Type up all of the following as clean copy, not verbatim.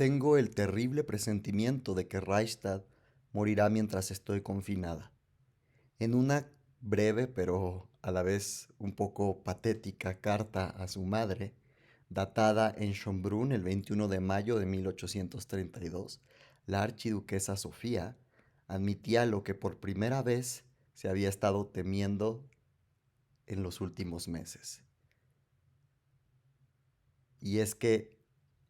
Tengo el terrible presentimiento de que Reichstad morirá mientras estoy confinada. En una breve pero a la vez un poco patética carta a su madre, datada en Schönbrunn el 21 de mayo de 1832, la archiduquesa Sofía admitía lo que por primera vez se había estado temiendo en los últimos meses. Y es que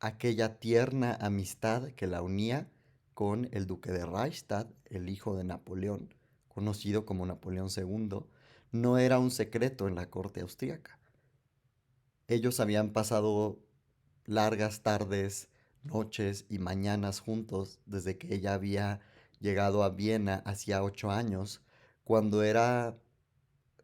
aquella tierna amistad que la unía con el duque de Reichstad, el hijo de Napoleón, conocido como Napoleón II, no era un secreto en la corte austríaca. Ellos habían pasado largas tardes, noches y mañanas juntos desde que ella había llegado a Viena hacía 8 años, cuando era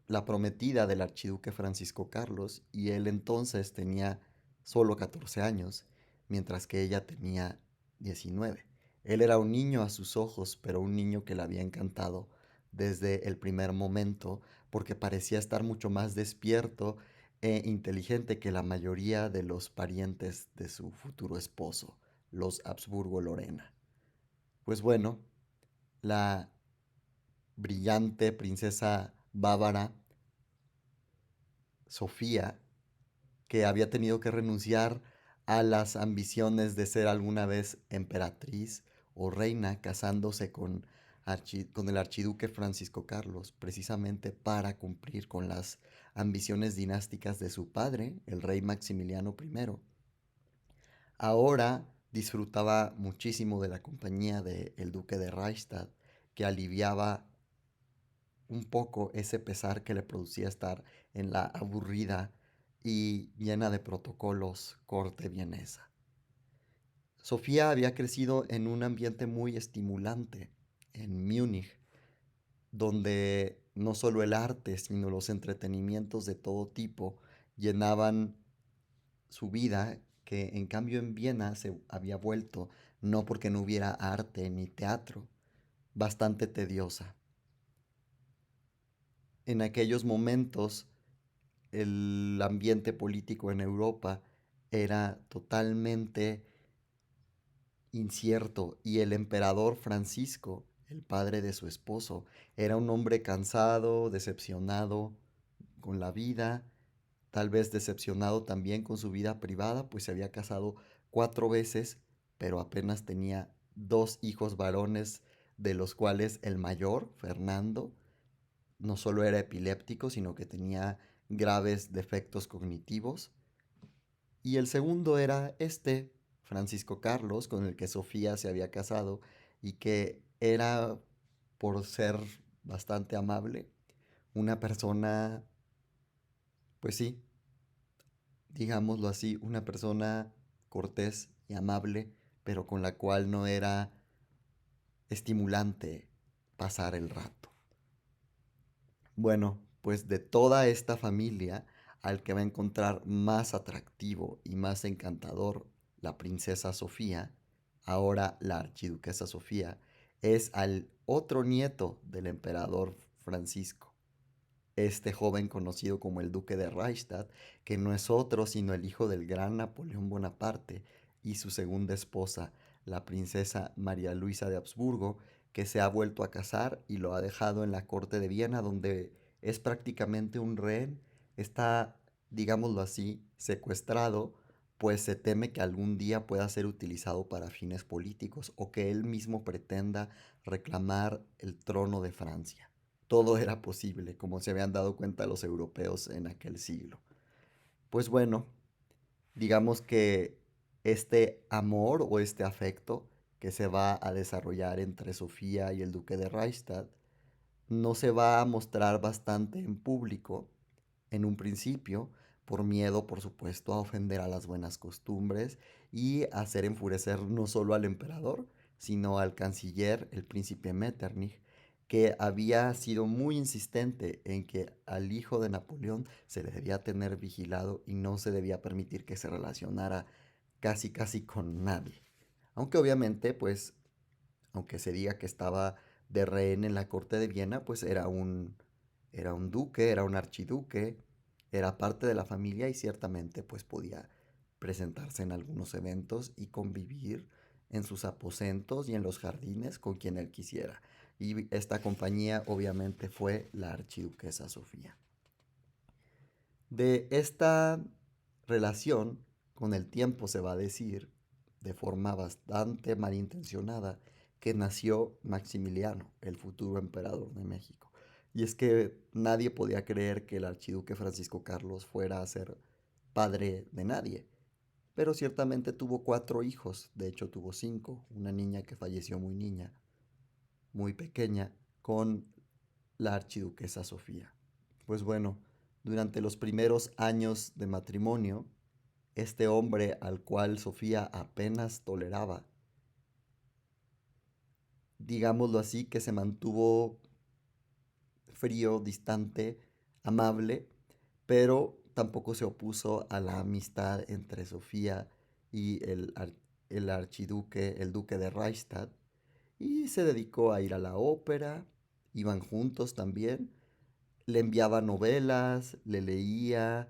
la prometida del archiduque Francisco Carlos, y él entonces tenía solo 14 años, mientras que ella tenía 19. Él era un niño a sus ojos, pero un niño que le había encantado desde el primer momento, porque parecía estar mucho más despierto e inteligente que la mayoría de los parientes de su futuro esposo, los Habsburgo Lorena. Pues bueno, la brillante princesa bávara Sofía, que había tenido que renunciar a las ambiciones de ser alguna vez emperatriz o reina, casándose con el archiduque Francisco Carlos, precisamente para cumplir con las ambiciones dinásticas de su padre, el rey Maximiliano I. Ahora disfrutaba muchísimo de la compañía del duque de Reichstad, que aliviaba un poco ese pesar que le producía estar en la aburrida y llena de protocolos corte vienesa. Sofía había crecido en un ambiente muy estimulante en Múnich, donde no solo el arte, sino los entretenimientos de todo tipo llenaban su vida, que en cambio en Viena se había vuelto, no porque no hubiera arte ni teatro, bastante tediosa. En aquellos momentos el ambiente político en Europa era totalmente incierto, y el emperador Francisco, el padre de su esposo, era un hombre cansado, decepcionado con la vida, tal vez decepcionado también con su vida privada, pues se había casado 4 veces, pero apenas tenía 2 hijos varones, de los cuales el mayor, Fernando, no solo era epiléptico, sino que tenía graves defectos cognitivos. Y el segundo era este, Francisco Carlos, con el que Sofía se había casado y que era, por ser bastante amable, una persona, pues sí, digámoslo así, una persona cortés y amable, pero con la cual no era estimulante pasar el rato. Bueno, pues de toda esta familia, al que va a encontrar más atractivo y más encantador la princesa Sofía, ahora la archiduquesa Sofía, es al otro nieto del emperador Francisco, este joven conocido como el duque de Reichstad, que no es otro sino el hijo del gran Napoleón Bonaparte y su segunda esposa, la princesa María Luisa de Habsburgo, que se ha vuelto a casar y lo ha dejado en la corte de Viena, donde es prácticamente un rehén. Está, digámoslo así, secuestrado, pues se teme que algún día pueda ser utilizado para fines políticos o que él mismo pretenda reclamar el trono de Francia. Todo era posible, como se habían dado cuenta los europeos en aquel siglo. Pues bueno, digamos que este amor o este afecto que se va a desarrollar entre Sofía y el duque de Reichstad no se va a mostrar bastante en público en un principio, por miedo, por supuesto, a ofender a las buenas costumbres y hacer enfurecer no solo al emperador, sino al canciller, el príncipe Metternich, que había sido muy insistente en que al hijo de Napoleón se le debía tener vigilado y no se debía permitir que se relacionara casi casi con nadie. Aunque obviamente, pues, aunque se diga que estaba de rehén en la corte de Viena, pues era un duque, era un archiduque, era parte de la familia y ciertamente pues podía presentarse en algunos eventos y convivir en sus aposentos y en los jardines con quien él quisiera. Y esta compañía obviamente fue la archiduquesa Sofía. De esta relación, con el tiempo se va a decir, de forma bastante malintencionada, que nació Maximiliano, el futuro emperador de México. Y es que nadie podía creer que el archiduque Francisco Carlos fuera a ser padre de nadie. Pero ciertamente tuvo 4 hijos, de hecho tuvo 5, una niña que falleció muy niña, muy pequeña, con la archiduquesa Sofía. Pues bueno, durante los primeros años de matrimonio, este hombre al cual Sofía apenas toleraba, digámoslo así, que se mantuvo frío, distante, amable, pero tampoco se opuso a la amistad entre Sofía y el archiduque, el duque de Reichstadt, y se dedicó a ir a la ópera, iban juntos también, le enviaba novelas, le leía,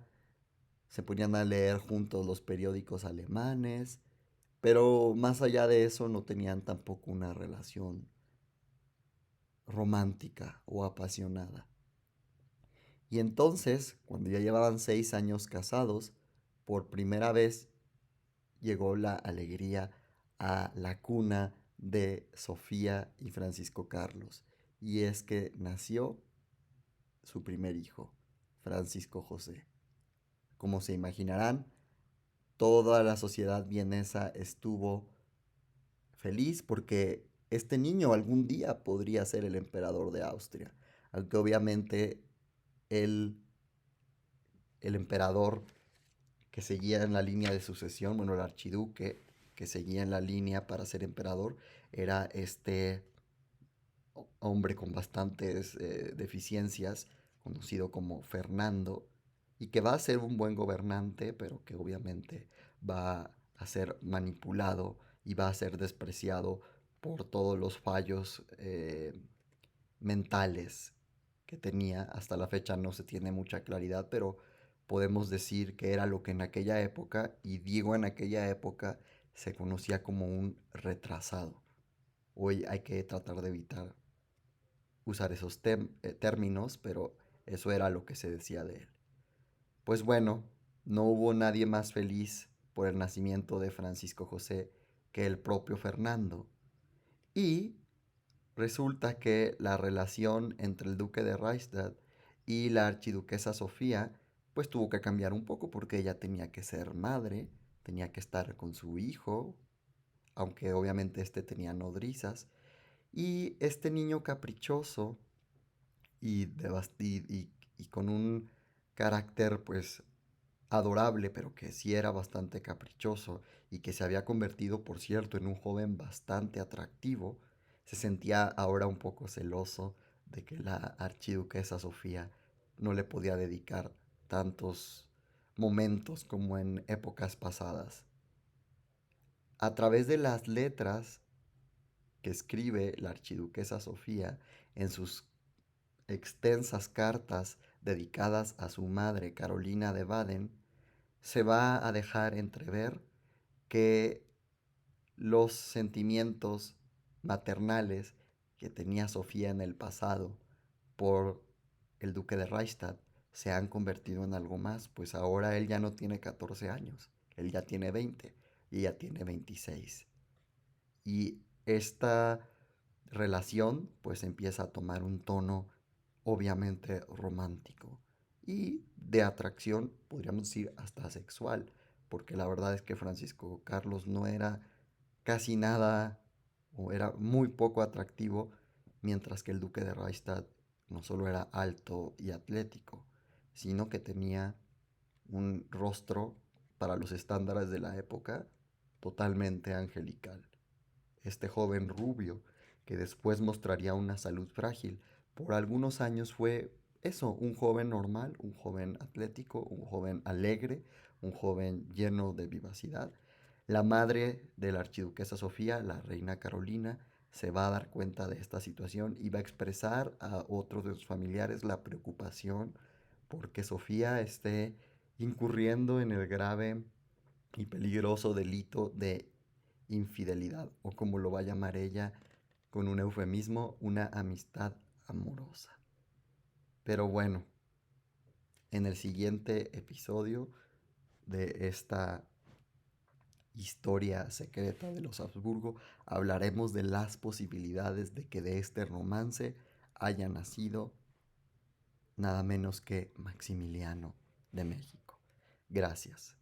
se ponían a leer juntos los periódicos alemanes, pero más allá de eso no tenían tampoco una relación romántica o apasionada. Y entonces, cuando ya llevaban 6 años casados, por primera vez llegó la alegría a la cuna de Sofía y Francisco Carlos. Y es que nació su primer hijo, Francisco José. Como se imaginarán, toda la sociedad vienesa estuvo feliz porque este niño algún día podría ser el emperador de Austria, aunque obviamente el, el emperador que seguía en la línea de sucesión, bueno, el archiduque que seguía en la línea para ser emperador, era este hombre con bastantes deficiencias, conocido como Fernando, y que va a ser un buen gobernante, pero que obviamente va a ser manipulado y va a ser despreciado por todos los fallos mentales que tenía. Hasta la fecha no se tiene mucha claridad, pero podemos decir que era lo que en aquella época, y digo en aquella época, se conocía como un retrasado. Hoy hay que tratar de evitar usar esos términos, pero eso era lo que se decía de él. Pues bueno, no hubo nadie más feliz por el nacimiento de Francisco José que el propio Fernando. Y resulta que la relación entre el duque de Reichstadt y la archiduquesa Sofía pues tuvo que cambiar un poco porque ella tenía que ser madre, tenía que estar con su hijo, aunque obviamente este tenía nodrizas. Y este niño caprichoso y con un carácter pues adorable, pero que sí era bastante caprichoso y que se había convertido, por cierto, en un joven bastante atractivo, se sentía ahora un poco celoso de que la archiduquesa Sofía no le podía dedicar tantos momentos como en épocas pasadas. A través de las letras que escribe la archiduquesa Sofía en sus extensas cartas dedicadas a su madre Carolina de Baden, se va a dejar entrever que los sentimientos maternales que tenía Sofía en el pasado por el duque de Reichstadt se han convertido en algo más, pues ahora él ya no tiene 14 años, él ya tiene 20 y ella tiene 26. Y esta relación pues empieza a tomar un tono obviamente romántico y de atracción, podríamos decir hasta sexual, porque la verdad es que Francisco Carlos no era casi nada o era muy poco atractivo, mientras que el duque de Reichstadt no solo era alto y atlético, sino que tenía un rostro para los estándares de la época totalmente angelical. Este joven rubio, que después mostraría una salud frágil, por algunos años fue eso, un joven normal, un joven atlético, un joven alegre, un joven lleno de vivacidad. La madre de la archiduquesa Sofía, la reina Carolina, se va a dar cuenta de esta situación y va a expresar a otros de sus familiares la preocupación porque Sofía esté incurriendo en el grave y peligroso delito de infidelidad, o como lo va a llamar ella con un eufemismo, una amistad amorosa. Pero bueno, en el siguiente episodio de esta historia secreta de los Habsburgo, hablaremos de las posibilidades de que de este romance haya nacido nada menos que Maximiliano de México. Gracias.